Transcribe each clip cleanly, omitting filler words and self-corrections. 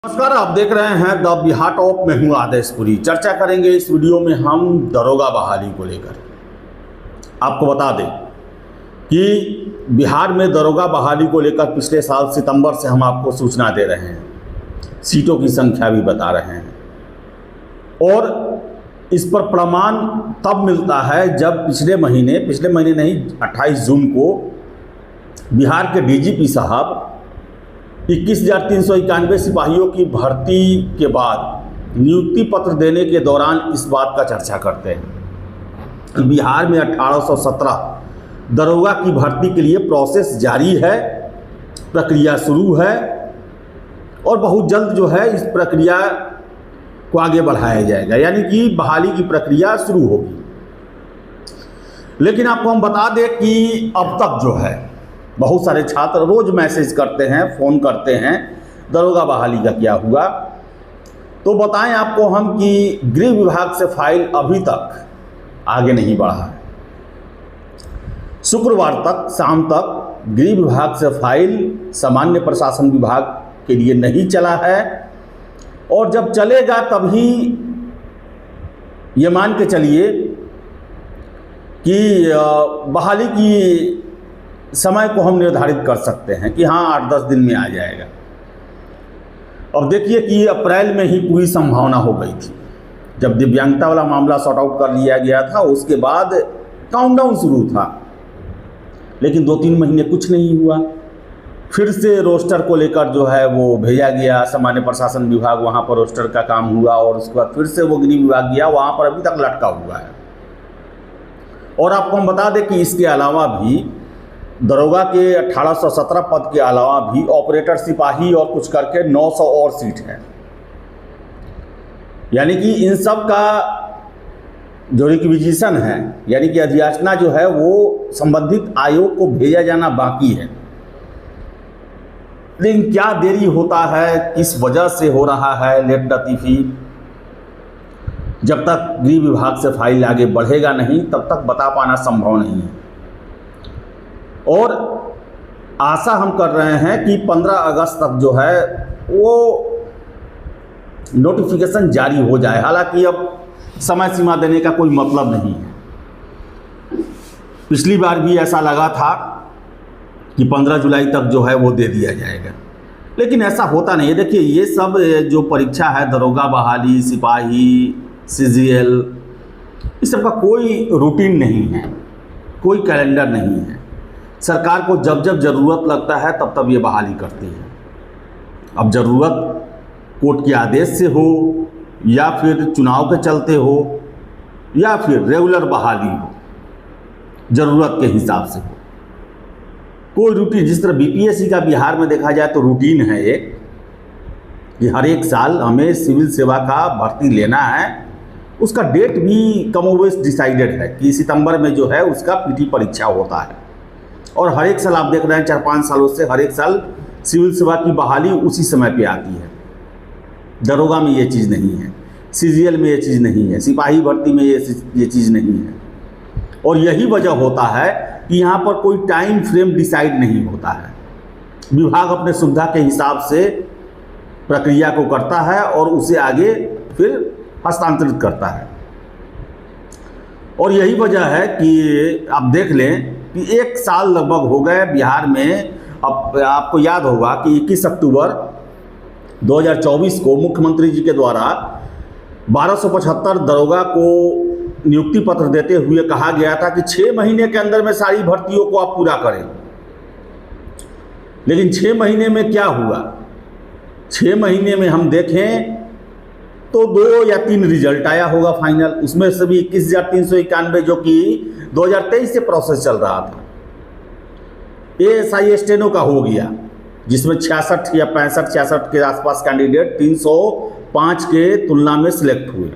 नमस्कार, आप देख रहे हैं द बिहार टॉप में हूं आदेशपुरी। चर्चा करेंगे इस वीडियो में हम दरोगा बहाली को लेकर। आपको बता दें कि बिहार में दरोगा बहाली को लेकर पिछले साल सितंबर से हम आपको सूचना दे रहे हैं, सीटों की संख्या भी बता रहे हैं और इस पर प्रमाण तब मिलता है जब पिछले महीने नहीं 28 जून को बिहार के डीजीपी साहब 21,391 सिपाहियों की भर्ती के बाद नियुक्ति पत्र देने के दौरान इस बात का चर्चा करते हैं। बिहार में 1817 दरोगा की भर्ती के लिए प्रोसेस जारी है, प्रक्रिया शुरू है और बहुत जल्द जो है इस प्रक्रिया को आगे बढ़ाया जाएगा, यानी कि बहाली की प्रक्रिया शुरू होगी। लेकिन आपको हम बता दें कि अब तक जो है बहुत सारे छात्र रोज मैसेज करते हैं, फ़ोन करते हैं, दरोगा बहाली का क्या हुआ। तो बताएं आपको हम कि गृह विभाग से फाइल अभी तक आगे नहीं बढ़ा है। शुक्रवार तक शाम तक गृह विभाग से फाइल सामान्य प्रशासन विभाग के लिए नहीं चला है और जब चलेगा तभी ये मान के चलिए कि बहाली की समय को हम निर्धारित कर सकते हैं कि हाँ 8-10 दिन में आ जाएगा। अब देखिए कि अप्रैल में ही पूरी संभावना हो गई थी, जब दिव्यांगता वाला मामला सॉर्ट आउट कर लिया गया था, उसके बाद काउंटडाउन शुरू था, लेकिन 2-3 महीने कुछ नहीं हुआ। फिर से रोस्टर को लेकर जो है वो भेजा गया सामान्य प्रशासन विभाग, वहाँ पर रोस्टर का काम हुआ और उसके बाद फिर से वो गृह विभाग गया, वहाँ पर अभी तक लटका हुआ है। और आपको हम बता दें कि इसके अलावा भी दरोगा के 1817 पद के अलावा भी ऑपरेटर सिपाही और कुछ करके 900 और सीट है, यानी कि इन सब का जो रिक्विजिशन है, यानी कि अधियाचना जो है वो संबंधित आयोग को भेजा जाना बाकी है। लेकिन क्या देरी होता है, किस वजह से हो रहा है लेट लतीफ़ी, जब तक गृह विभाग से फाइल आगे बढ़ेगा नहीं तब तक बता पाना संभव नहीं है। और आशा हम कर रहे हैं कि 15 अगस्त तक जो है वो नोटिफिकेशन जारी हो जाए। हालांकि अब समय सीमा देने का कोई मतलब नहीं है। पिछली बार भी ऐसा लगा था कि 15 जुलाई तक जो है वो दे दिया जाएगा, लेकिन ऐसा होता नहीं है। देखिए ये सब जो परीक्षा है, दरोगा बहाली, सिपाही, सीजीएल, इस सब का कोई रूटीन नहीं है, कोई कैलेंडर नहीं है। सरकार को जब जब ज़रूरत लगता है तब तब ये बहाली करती है। अब ज़रूरत कोर्ट के आदेश से हो या फिर चुनाव के चलते हो या फिर रेगुलर बहाली हो, ज़रूरत के हिसाब से हो, कोई रूटीन, जिस तरह बीपीएससी का बिहार में देखा जाए तो रूटीन है एक कि हर एक साल हमें सिविल सेवा का भर्ती लेना है। उसका डेट भी कमोबेश डिसाइडेड है कि सितंबर में जो है उसका पीटी परीक्षा होता है और हर एक साल आप देख रहे हैं 4-5 सालों से हर एक साल सिविल सेवा की बहाली उसी समय पे आती है। दरोगा में ये चीज़ नहीं है, सीजीएल में ये चीज़ नहीं है, सिपाही भर्ती में ये चीज़ नहीं है। और यही वजह होता है कि यहाँ पर कोई टाइम फ्रेम डिसाइड नहीं होता है। विभाग अपने सुविधा के हिसाब से प्रक्रिया को करता है और उसे आगे फिर हस्तांतरित करता है। और यही वजह है कि आप देख लें कि 1 साल लगभग हो गए बिहार में। अब आपको याद होगा कि 21 अक्टूबर 2024 को मुख्यमंत्री जी के द्वारा 1275 दरोगा को नियुक्ति पत्र देते हुए कहा गया था कि 6 महीने के अंदर में सारी भर्तियों को आप पूरा करें। लेकिन 6 महीने में क्या हुआ? 6 महीने में हम देखें तो 2 या 3 रिजल्ट आया होगा फाइनल, उसमें से भी 21,391 जो कि 2023 से प्रोसेस चल रहा था। एएसआई स्टेनो का हो गया, जिसमें 66 या 65-66 के आसपास कैंडिडेट 305 के तुलना में सिलेक्ट हुए।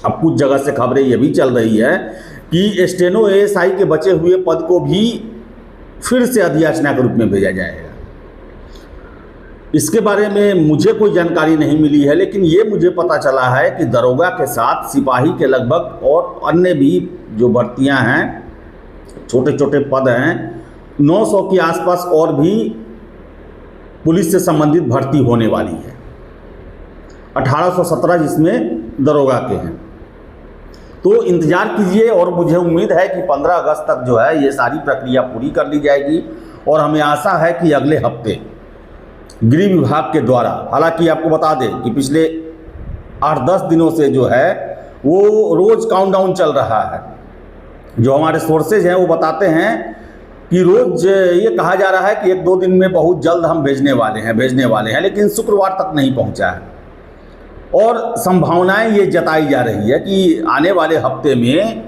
अब कुछ जगह से खबरें ये भी चल रही है कि स्टेनो एएसआई के बचे हुए पद को भी फिर से अधियाचना के रूप में भेजा जाएगा। इसके बारे में मुझे कोई जानकारी नहीं मिली है, लेकिन ये मुझे पता चला है कि दरोगा के साथ सिपाही के लगभग और अन्य भी जो भर्तियां हैं, छोटे छोटे पद हैं, 900 के आसपास और भी पुलिस से संबंधित भर्ती होने वाली है। 1817 जिसमें दरोगा के हैं। तो इंतज़ार कीजिए और मुझे उम्मीद है कि 15 अगस्त तक जो है ये सारी प्रक्रिया पूरी कर ली जाएगी और हमें आशा है कि अगले हफ्ते गृह विभाग के द्वारा, हालांकि आपको बता दें कि पिछले 8-10 दिनों से जो है वो रोज़ काउंटडाउन चल रहा है। जो हमारे सोर्सेज हैं वो बताते हैं कि रोज़ ये कहा जा रहा है कि 1-2 दिन में बहुत जल्द हम भेजने वाले हैं, लेकिन शुक्रवार तक नहीं पहुंचा है। और संभावनाएं ये जताई जा रही है कि आने वाले हफ्ते में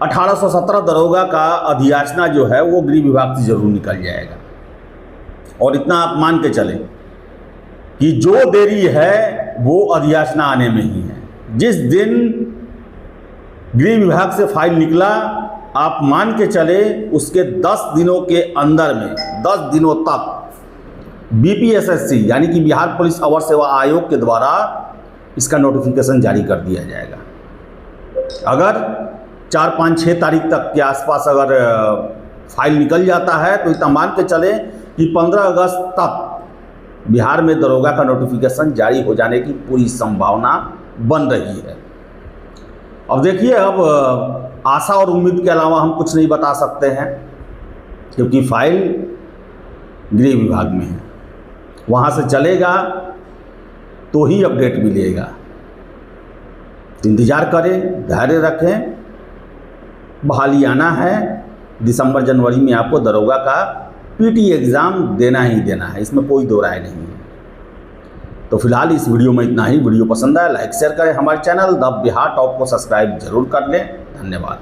1817 दरोगा का अधियाचना जो है वो गृह विभाग से जरूर निकल जाएगा। और इतना आप मान के चलें कि जो देरी है वो अधियाचना आने में ही है। जिस दिन गृह विभाग से फाइल निकला, आप मान के चले उसके 10 दिनों के अंदर में, 10 दिनों तक बीपीएसएससी यानी कि बिहार पुलिस अवर सेवा आयोग के द्वारा इसका नोटिफिकेशन जारी कर दिया जाएगा। अगर 4, 5, 6 तारीख तक के आसपास अगर फाइल निकल जाता है तो इतना मान के चले कि 15 अगस्त तक बिहार में दरोगा का नोटिफिकेशन जारी हो जाने की पूरी संभावना बन रही है। अब देखिए, अब आशा और उम्मीद के अलावा हम कुछ नहीं बता सकते हैं, क्योंकि फाइल गृह विभाग में है, वहाँ से चलेगा तो ही अपडेट मिलेगा। इंतज़ार करें, धैर्य रखें, बहाली आना है। दिसंबर जनवरी में आपको दरोगा का पीटी एग्ज़ाम देना ही देना है, इसमें कोई दो राय नहीं है। तो फिलहाल इस वीडियो में इतना ही। वीडियो पसंद आया लाइक शेयर करें, हमारे चैनल द बिहार टॉप को सब्सक्राइब जरूर कर लें। धन्यवाद।